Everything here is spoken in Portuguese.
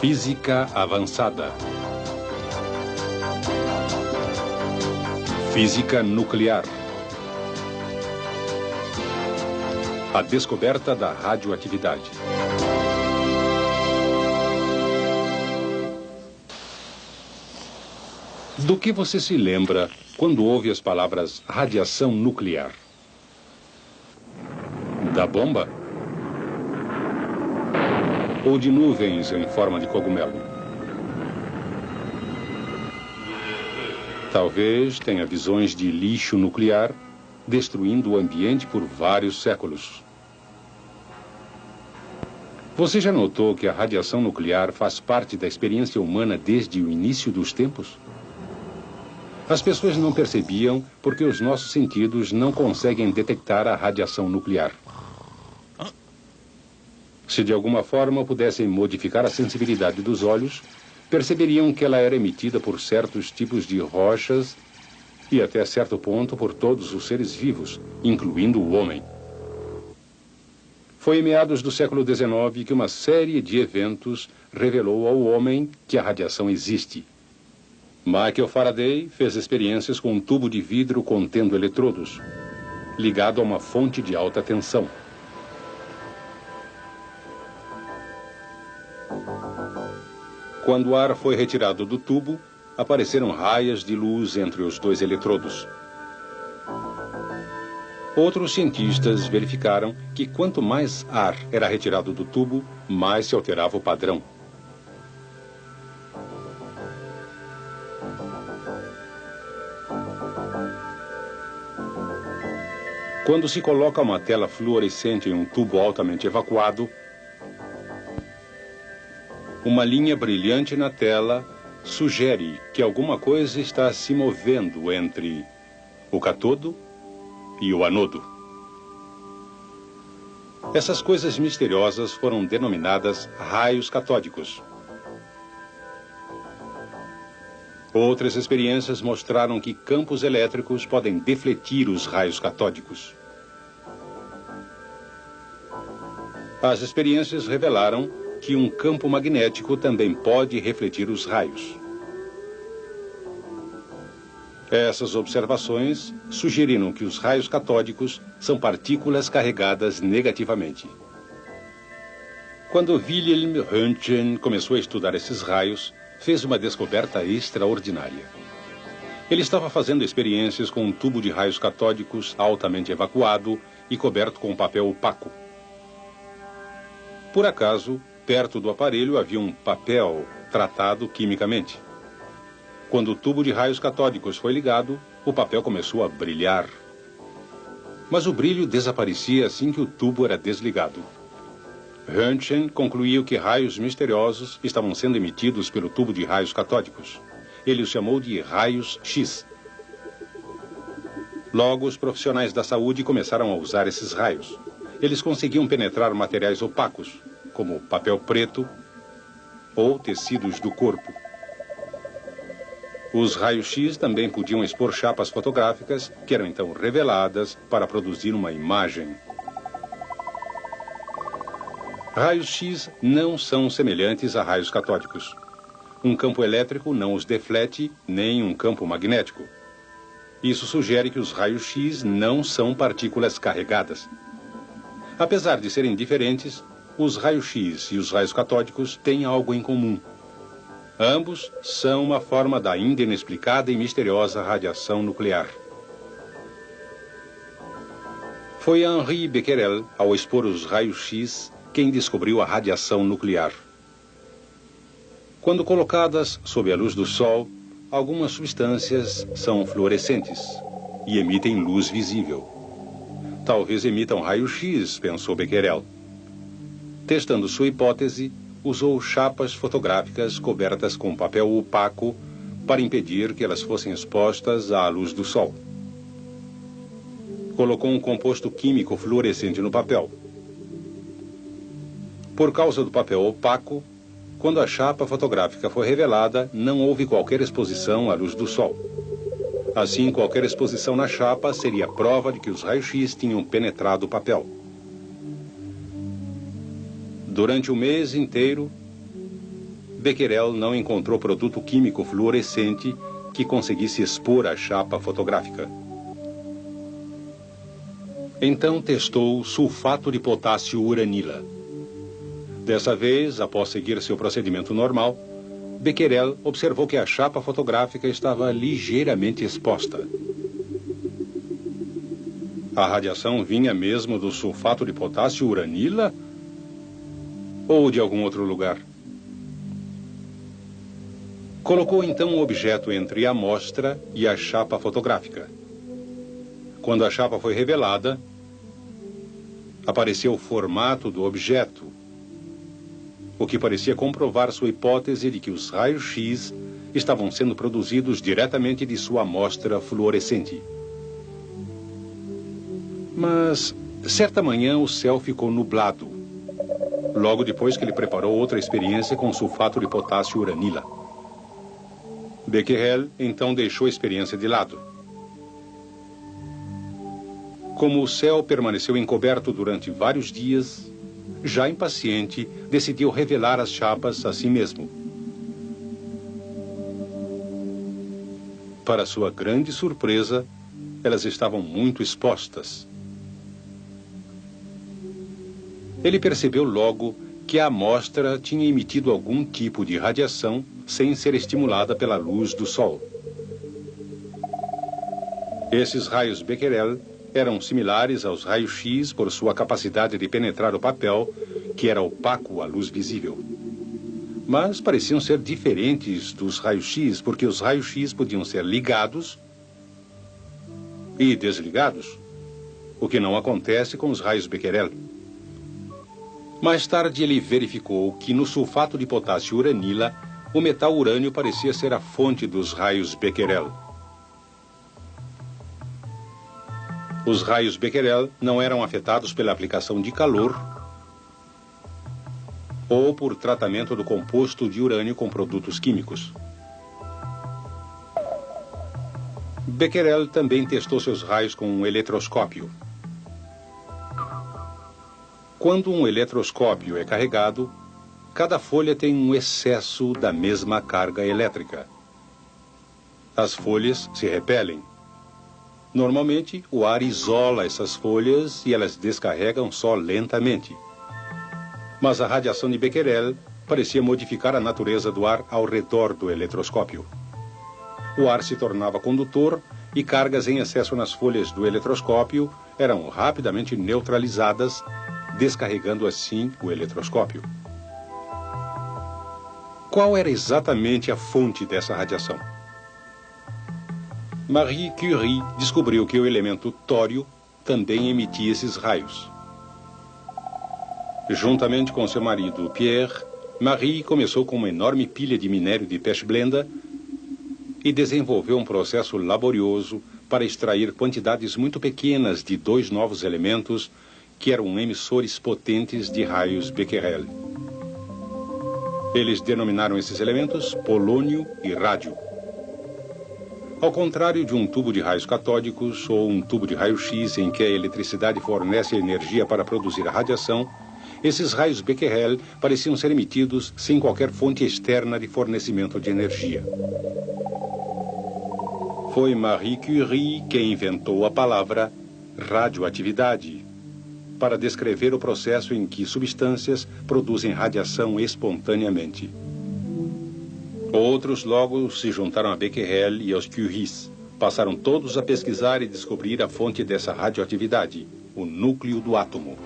Física avançada. Física nuclear. A descoberta da radioatividade. Do que você se lembra quando ouve as palavras radiação nuclear? Da bomba? Ou de nuvens em forma de cogumelo? Talvez tenha visões de lixo nuclear destruindo o ambiente por vários séculos. Você já notou que a radiação nuclear faz parte da experiência humana desde o início dos tempos? As pessoas não percebiam porque os nossos sentidos não conseguem detectar a radiação nuclear. Se de alguma forma pudessem modificar a sensibilidade dos olhos, perceberiam que ela era emitida por certos tipos de rochas e até certo ponto por todos os seres vivos, incluindo o homem. Foi em meados do século XIX que uma série de eventos revelou ao homem que a radiação existe. Michael Faraday fez experiências com um tubo de vidro contendo eletrodos, ligado a uma fonte de alta tensão. Quando o ar foi retirado do tubo, apareceram raias de luz entre os dois eletrodos. Outros cientistas verificaram que quanto mais ar era retirado do tubo, mais se alterava o padrão. Quando se coloca uma tela fluorescente em um tubo altamente evacuado, uma linha brilhante na tela sugere que alguma coisa está se movendo entre o cátodo e o anodo. Essas coisas misteriosas foram denominadas raios catódicos. Outras experiências mostraram que campos elétricos podem defletir os raios catódicos. As experiências revelaram que um campo magnético também pode refletir os raios. Essas observações sugeriram que os raios catódicos são partículas carregadas negativamente. Quando Wilhelm Röntgen começou a estudar esses raios, fez uma descoberta extraordinária. Ele estava fazendo experiências com um tubo de raios catódicos altamente evacuado e coberto com papel opaco. Por acaso, perto do aparelho havia um papel tratado quimicamente. Quando o tubo de raios catódicos foi ligado, o papel começou a brilhar. Mas o brilho desaparecia assim que o tubo era desligado. Röntgen concluiu que raios misteriosos estavam sendo emitidos pelo tubo de raios catódicos. Ele os chamou de raios X. Logo, os profissionais da saúde começaram a usar esses raios. Eles conseguiam penetrar materiais opacos, como papel preto ou tecidos do corpo. Os raios-x também podiam expor chapas fotográficas, que eram então reveladas para produzir uma imagem. Raios-x não são semelhantes a raios catódicos. Um campo elétrico não os deflete, nem um campo magnético. Isso sugere que os raios-x não são partículas carregadas. Apesar de serem diferentes, os raios-x e os raios catódicos têm algo em comum. Ambos são uma forma da ainda inexplicada e misteriosa radiação nuclear. Foi Henri Becquerel, ao expor os raios-x, quem descobriu a radiação nuclear. Quando colocadas sob a luz do Sol, algumas substâncias são fluorescentes e emitem luz visível. Talvez emitam raio-x, pensou Becquerel. Testando sua hipótese, usou chapas fotográficas cobertas com papel opaco para impedir que elas fossem expostas à luz do sol. Colocou um composto químico fluorescente no papel. Por causa do papel opaco, quando a chapa fotográfica foi revelada, não houve qualquer exposição à luz do sol. Assim, qualquer exposição na chapa seria prova de que os raios-x tinham penetrado o papel. Durante o mês inteiro, Becquerel não encontrou produto químico fluorescente que conseguisse expor a chapa fotográfica. Então testou sulfato de potássio uranila. Dessa vez, após seguir seu procedimento normal, Becquerel observou que a chapa fotográfica estava ligeiramente exposta. A radiação vinha mesmo do sulfato de potássio uranila? Ou de algum outro lugar? Colocou então o objeto entre a amostra e a chapa fotográfica. Quando a chapa foi revelada, apareceu o formato do objeto, o que parecia comprovar sua hipótese de que os raios-x estavam sendo produzidos diretamente de sua amostra fluorescente. Mas, certa manhã, o céu ficou nublado, logo depois que ele preparou outra experiência com sulfato de potássio uranila. Becquerel, então, deixou a experiência de lado. Como o céu permaneceu encoberto durante vários dias, já impaciente, decidiu revelar as chapas a si mesmo. Para sua grande surpresa, elas estavam muito expostas. Ele percebeu logo que a amostra tinha emitido algum tipo de radiação sem ser estimulada pela luz do sol. Esses raios Becquerel eram similares aos raios-x por sua capacidade de penetrar o papel, que era opaco à luz visível. Mas pareciam ser diferentes dos raios-x, porque os raios-x podiam ser ligados e desligados, o que não acontece com os raios Becquerel. Mais tarde ele verificou que no sulfato de potássio uranila, o metal urânio parecia ser a fonte dos raios Becquerel. Os raios Becquerel não eram afetados pela aplicação de calor ou por tratamento do composto de urânio com produtos químicos. Becquerel também testou seus raios com um eletroscópio. Quando um eletroscópio é carregado, cada folha tem um excesso da mesma carga elétrica. As folhas se repelem. Normalmente, o ar isola essas folhas e elas descarregam só lentamente. Mas a radiação de Becquerel parecia modificar a natureza do ar ao redor do eletroscópio. O ar se tornava condutor e cargas em excesso nas folhas do eletroscópio eram rapidamente neutralizadas, descarregando assim o eletroscópio. Qual era exatamente a fonte dessa radiação? Marie Curie descobriu que o elemento tório também emitia esses raios. Juntamente com seu marido Pierre, Marie começou com uma enorme pilha de minério de pechblenda e desenvolveu um processo laborioso para extrair quantidades muito pequenas de dois novos elementos que eram emissores potentes de raios Becquerel. Eles denominaram esses elementos polônio e rádio. Ao contrário de um tubo de raios catódicos ou um tubo de raio-x em que a eletricidade fornece energia para produzir a radiação, esses raios Becquerel pareciam ser emitidos sem qualquer fonte externa de fornecimento de energia. Foi Marie Curie quem inventou a palavra radioatividade para descrever o processo em que substâncias produzem radiação espontaneamente. Outros logo se juntaram a Becquerel e aos Curies. Passaram todos a pesquisar e descobrir a fonte dessa radioatividade, o núcleo do átomo.